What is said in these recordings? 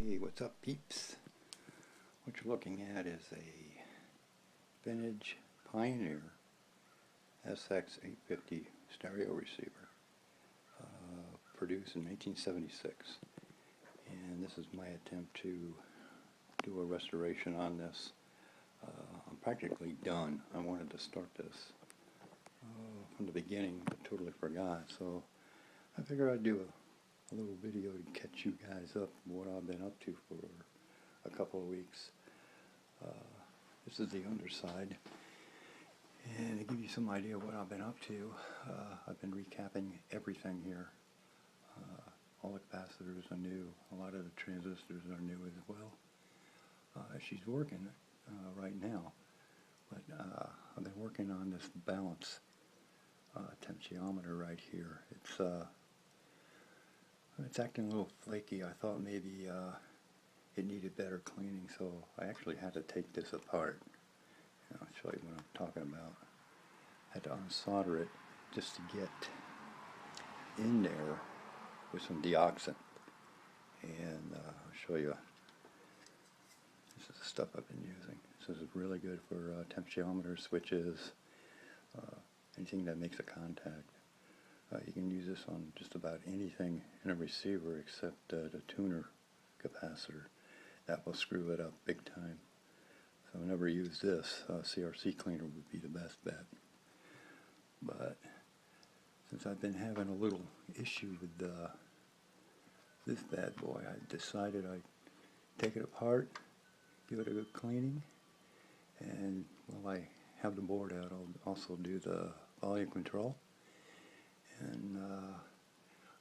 Hey, what's up, peeps? What you're looking at is a vintage Pioneer SX850 stereo receiver, produced in 1976. And this is my attempt to do a restoration on this. I'm practically done. I wanted to start this from the beginning, but totally forgot. So I figured I'd do a little video to catch you guys up on what I've been up to for a couple of weeks. This is the underside, and to give you some idea of what I've been up to, I've been recapping everything here. All the capacitors are new, a lot of the transistors are new as well. She's working right now, but I've been working on this balance potentiometer right here. It's acting a little flaky. I thought maybe it needed better cleaning, so I actually had to take this apart. I'll show you what I'm talking about. I had to unsolder it just to get in there with some deoxin. And I'll show you. This is the stuff I've been using. This is really good for temperature switches, anything that makes a contact. You can use this on just about anything in a receiver except the tuner capacitor. That will screw it up big time. So whenever you use this, CRC cleaner would be the best bet. But since I've been having a little issue with this bad boy, I decided I'd take it apart, give it a good cleaning, and while I have the board out, I'll also do the volume control. And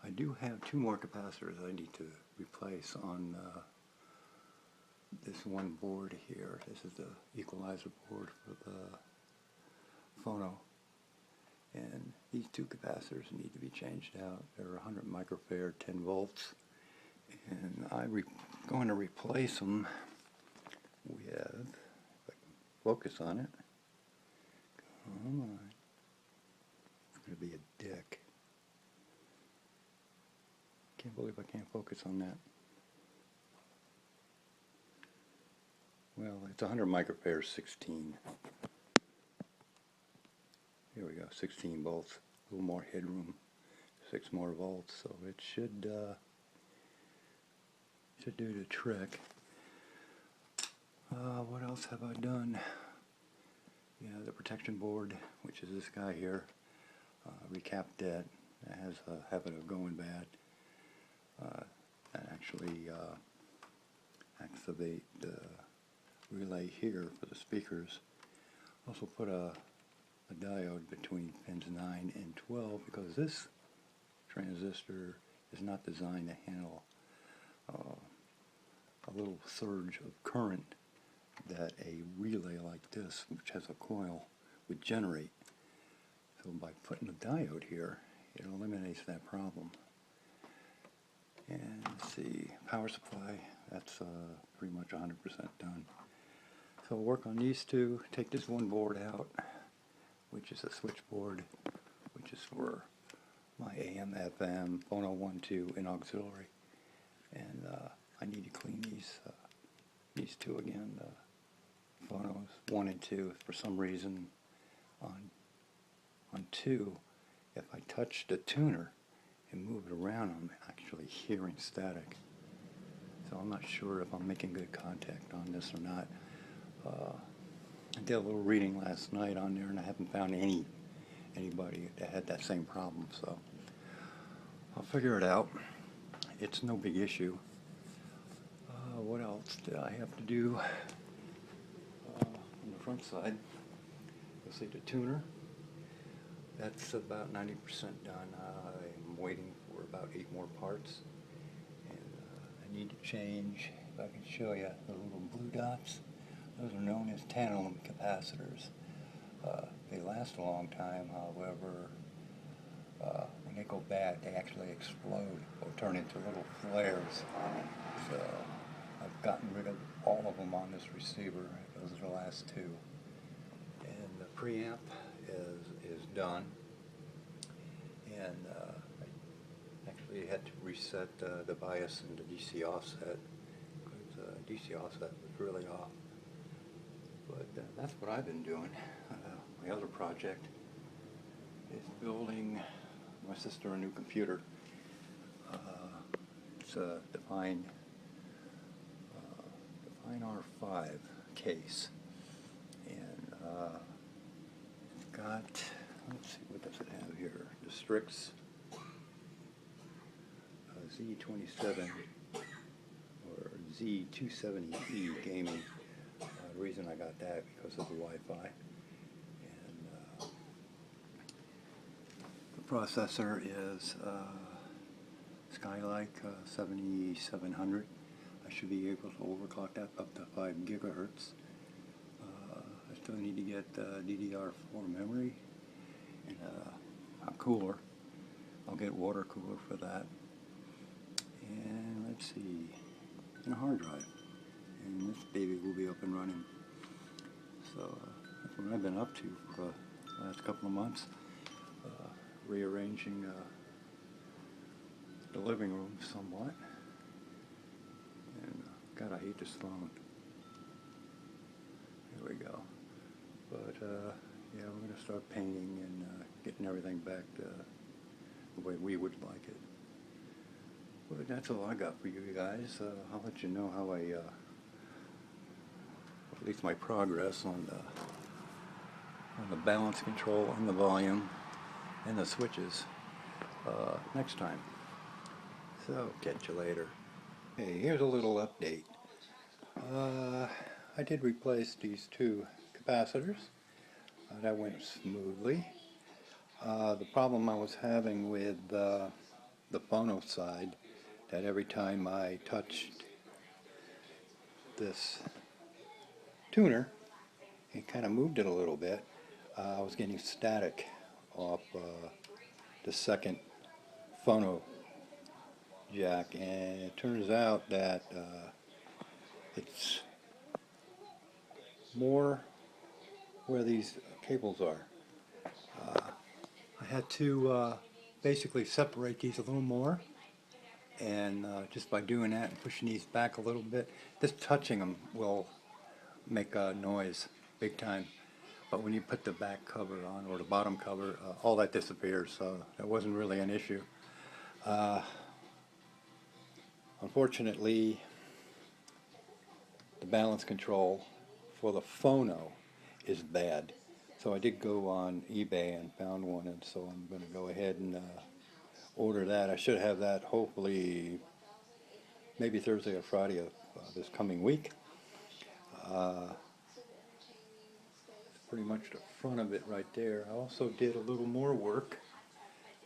I do have two more capacitors I need to replace on this one board here. This is the equalizer board for the phono. And these two capacitors need to be changed out. They're 100 microfarad, 10 volts. And I'm going to replace them with, if I can focus on it. Come on. It's going to be a dick. Can't believe I can't focus on that. Well, it's 100 microfarad, 16. Here we go, 16 volts. A little more headroom, 6 more volts. So it should do the trick. What else have I done? Yeah, the protection board, which is this guy here, recapped that. It has a habit of going bad. That actually activate the relay here for the speakers. Also put a diode between pins 9 and 12 because this transistor is not designed to handle a little surge of current that a relay like this, which has a coil, would generate. So by putting a diode here, it eliminates that problem. And let's see, power supply, that's pretty much 100% done. So I'll work on these two, take this one board out, which is a switchboard, which is for my AM, FM, phono 1, 2, and auxiliary. And I need to clean these two again, the phonos 1 and 2. For some reason, on 2, if I touch the tuner and move it around, I'm actually hearing static. So I'm not sure if I'm making good contact on this or not. I did a little reading last night on there, and I haven't found anybody that had that same problem. So I'll figure it out. It's no big issue. What else did I have to do? On the front side, you'll see the tuner. That's about 90% done. I'm waiting for about 8 more parts. And I need to change, if I can show you, the little blue dots. Those are known as tantalum capacitors. They last a long time, however, when they go bad, they actually explode or turn into little flares. So I've gotten rid of all of them on this receiver. Those are the last 2. And the preamp is done. And I actually had to reset the bias and the DC offset DC offset was really off. But that's what I've been doing. My other project is building my sister a new computer. It's a Define R5 case, and it's got, let's see, what does it have here? The Strix Z27 or Z270E gaming. The reason I got that because of the Wi-Fi. And the processor is Skylake 7700. I should be able to overclock that up to 5 gigahertz. I still need to get DDR4 memory and a cooler. I'll get water cooler for that. And let's see, and a hard drive. And this baby will be up and running. So that's what I've been up to for the last couple of months. Rearranging the living room somewhat. And God, I hate this phone. Here we go. But yeah, we're going to start painting and getting everything back to the way we would like it. But that's all I got for you guys. I'll let you know how I, at least my progress on the balance control and the volume and the switches next time. So, catch you later. Hey, here's a little update. I did replace these two capacitors. That went smoothly. The problem I was having with the phono side, that every time I touched this tuner, it kind of moved it a little bit. I was getting static off the second phono jack, and it turns out that it's more where these cables are. I had to basically separate these a little more, and just by doing that and pushing these back a little bit, just touching them will make a noise big time. But when you put the back cover on, or the bottom cover, all that disappears, so that wasn't really an issue. Unfortunately, the balance control for the phono is bad. So I did go on eBay and found one, and so I'm going to go ahead and order that. I should have that hopefully maybe Thursday or Friday of this coming week. Pretty much the front of it right there. I also did a little more work.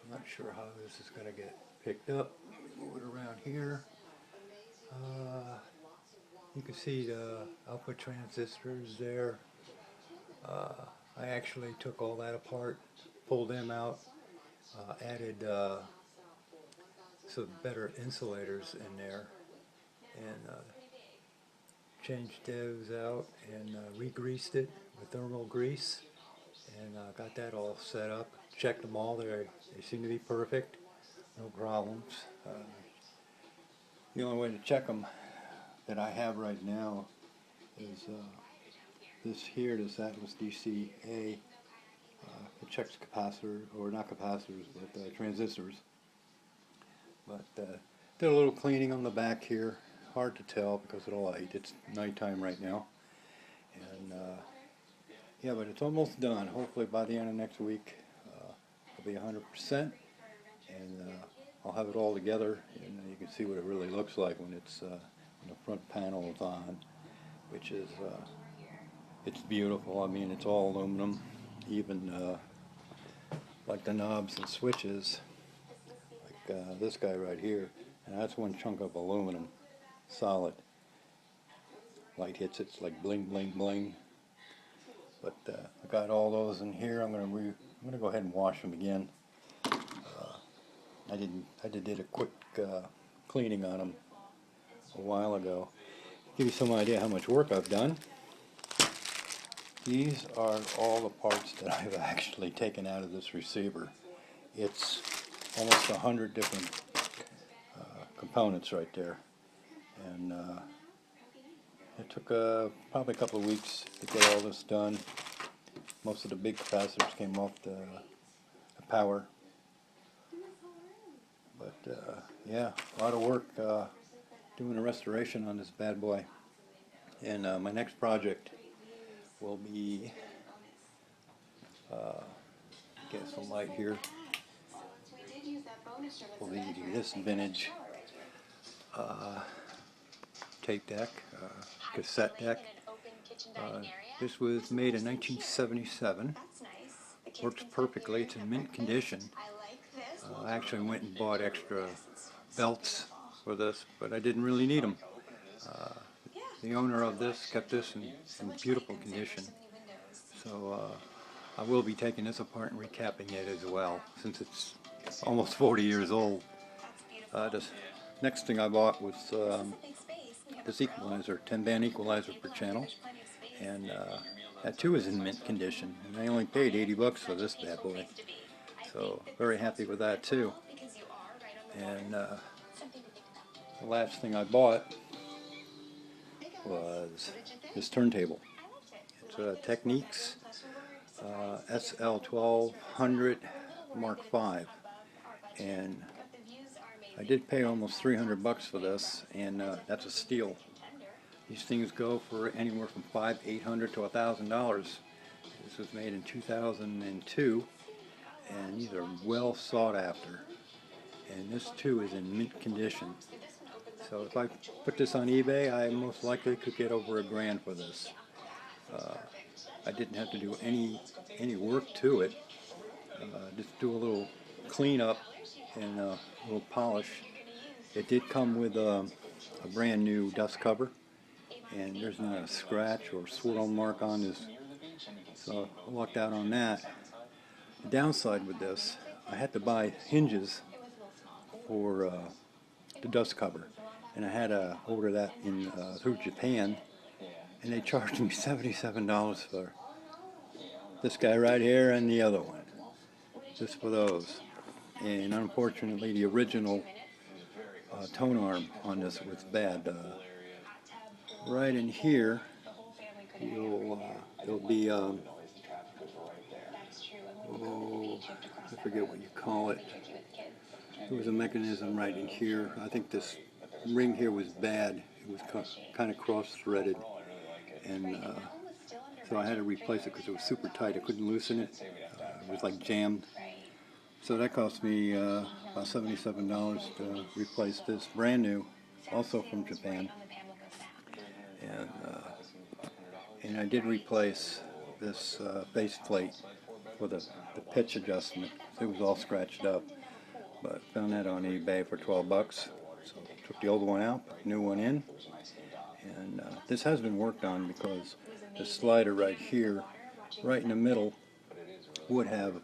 I'm not sure how this is going to get picked up. Let me move it around here. You can see the output transistors there. I actually took all that apart, pulled them out, added some better insulators in there, and changed those out and re-greased it with thermal grease, and got that all set up. Checked them all. They seem to be perfect, no problems. The only way to check them that I have right now is this here, this Atlas DCA. It checks capacitor, or not capacitors, but transistors. But did a little cleaning on the back here. Hard to tell because of the light. It's nighttime right now. And yeah, but it's almost done. Hopefully by the end of next week it'll be 100%, and I'll have it all together, and you can see what it really looks like when it's when the front panel is on, which is it's beautiful. I mean, it's all aluminum, even like the knobs and switches, like this guy right here, and that's one chunk of aluminum, solid. Light hits it, it's like bling, bling, bling. But I got all those in here. I'm gonna go ahead and wash them again. I did a quick cleaning on them a while ago. Give you some idea how much work I've done. These are all the parts that I've actually taken out of this receiver. It's almost 100 different components right there, and It took probably a couple of weeks to get all this done. Most of the big capacitors came off the power. But yeah, a lot of work doing a restoration on this bad boy. And my next project will be, get some light here, will be this vintage tape deck, cassette deck. This was made in 1977. Works perfectly. It's in mint condition. I actually went and bought extra belts for this, but I didn't really need them. The owner of this kept this in beautiful condition. So I will be taking this apart and recapping it as well, since it's almost 40 years old. This next thing I bought was this equalizer, 10-band equalizer per channel, and that too is in mint condition. And I only paid 80 bucks for this bad boy, so very happy with that too. And the last thing I bought was this turntable. It's Technics SL1200 Mark V, and I did pay almost 300 bucks for this, and that's a steal. These things go for anywhere from $800 to $1,000. This was made in 2002, and these are well sought after. And this too is in mint condition. So if I put this on eBay, I most likely could get over $1,000 for this. I didn't have to do any work to it. Just do a little cleanup and a little polish. It did come with a brand new dust cover, and there's not a scratch or swirl mark on this, so I lucked out on that. The downside with this, I had to buy hinges for the dust cover, and I had to order that in through Japan, and they charged me $77 for this guy right here and the other one, just for those. And unfortunately, the original tone arm on this was bad. Right in here, there'll be, oh, I forget what you call it. There was a mechanism right in here. I think this ring here was bad. It was kind of cross-threaded, and so I had to replace it because it was super tight. I couldn't loosen it. It was like jammed. So that cost me about $77 to replace this, brand new, also from Japan. And I did replace this base plate for the pitch adjustment. It was all scratched up, but found that on eBay for 12 bucks. So took the old one out, put the new one in, and this has been worked on because the slider right here, right in the middle, would have,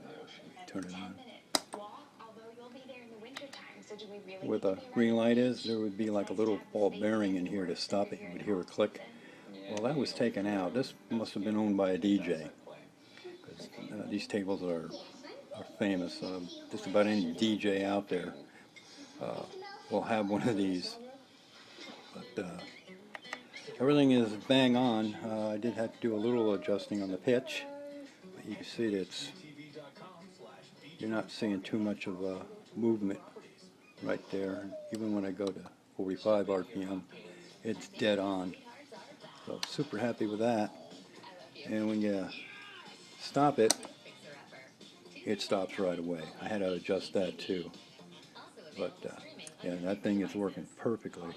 turn it on, where the green light is, there would be like a little ball bearing in here to stop it. You would hear a click. Well, that was taken out. This must have been owned by a DJ, because these tables are famous. Just about any DJ out there will have one of these. But everything is bang on. I did have to do a little adjusting on the pitch. But you can see that you're not seeing too much of a movement right there. Even when I go to 45 RPM, it's dead on. So super happy with that. And when you stop it, it stops right away. I had to adjust that too. But yeah, that thing is working perfectly.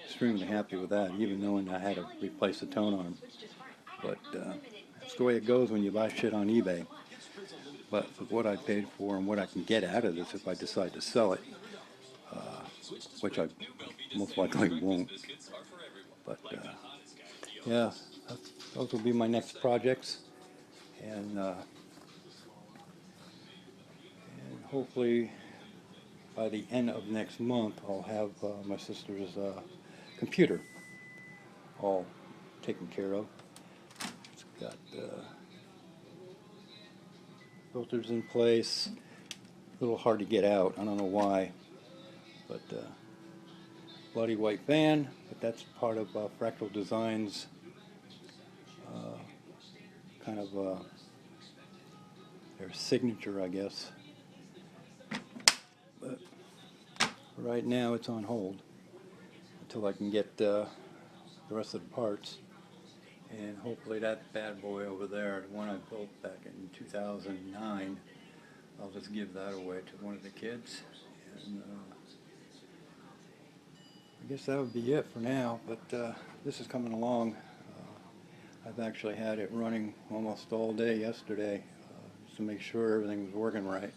Extremely happy with that, even knowing I had to replace the tone arm. But that's the way it goes when you buy shit on eBay. But for what I paid for and what I can get out of this if I decide to sell it, which I most likely won't. But yeah, those will be my next projects, and hopefully by the end of next month I'll have my sister's computer all taken care of. It's got filters in place. A little hard to get out. I don't know why, but bloody white fan, but that's part of Fractal Designs kind of their signature, I guess. But right now it's on hold until I can get the rest of the parts. And hopefully that bad boy over there, the one I built back in 2009, I'll just give that away to one of the kids. And I guess that would be it for now, but this is coming along. I've actually had it running almost all day yesterday just to make sure everything was working right.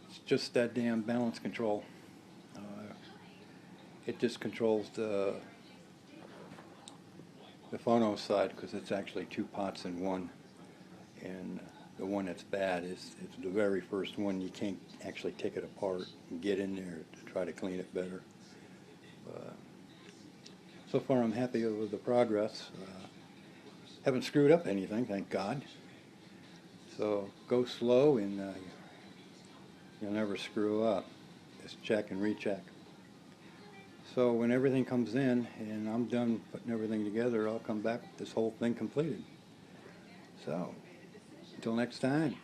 It's just that damn balance control. It just controls the phono side, because it's actually two pots in one, and the one that's bad is it's the very first one. You can't actually take it apart and get in there to try to clean it better. So far I'm happy with the progress. Haven't screwed up anything, thank God. So go slow and you'll never screw up. Just check and recheck. So when everything comes in and I'm done putting everything together, I'll come back with this whole thing completed. So, until next time.